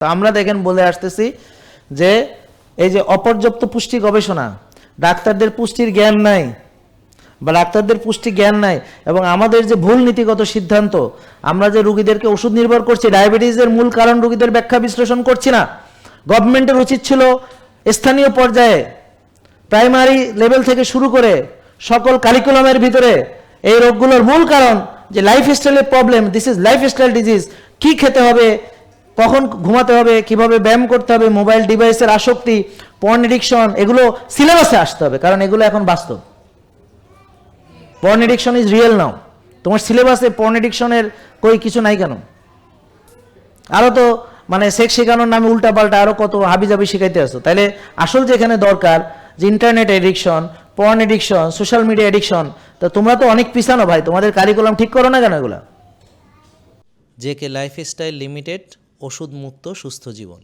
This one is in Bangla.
তো আমরা দেখেন বলে আসতেছি যে এই যে অপর্যাপ্ত পুষ্টি গবেষণা, ডাক্তারদের পুষ্টির জ্ঞান নাই বা ডাক্তারদের পুষ্টি জ্ঞান নাই, এবং আমাদের যে ভুল নীতিগত সিদ্ধান্ত, আমরা যে রোগীদেরকে ওষুধ নির্ভর করছি, ডায়াবেটিসের মূল কারণ রোগীদের ব্যাখ্যা বিশ্লেষণ করছি না। গভর্নমেন্টের উচিত ছিল স্থানীয় পর্যায়ে প্রাইমারি লেভেল থেকে শুরু করে সকল কারিকুলামের ভিতরে এই রোগগুলোর মূল কারণ যে লাইফস্টাইলের problem, this is lifestyle disease, কি খেতে হবে, কখন ঘুমাতে হবে, কিভাবে ব্যায়াম করতে হবে, মোবাইল ডিভাইসের আসক্তি, পর্ন এডিকশন, এগুলো সিলেবাসে আসতে হবে, কারণ এগুলো এখন বাস্তব। পর্ন এডিকশন ইজ রিয়েল নাও। তোমার সিলেবাসে পর্ন এডিকশনের কই কিছু নাই কেন? আরো তো মানে সেক্স শেখানোর নামে উল্টা পাল্টা আরো কত হাবিজাবি শিখাইতে আসো। তাইলে আসল যেখানে দরকার যে internet addiction, porn addiction, social media addiction, তো তোমরা তো অনেক পিছানো ভাই, তোমাদের কারিকুলাম ঠিক করো না কেন এগুলা? জেকে লাইফস্টাইল লিমিটেড, ওষুধ মুক্ত সুস্থ জীবন।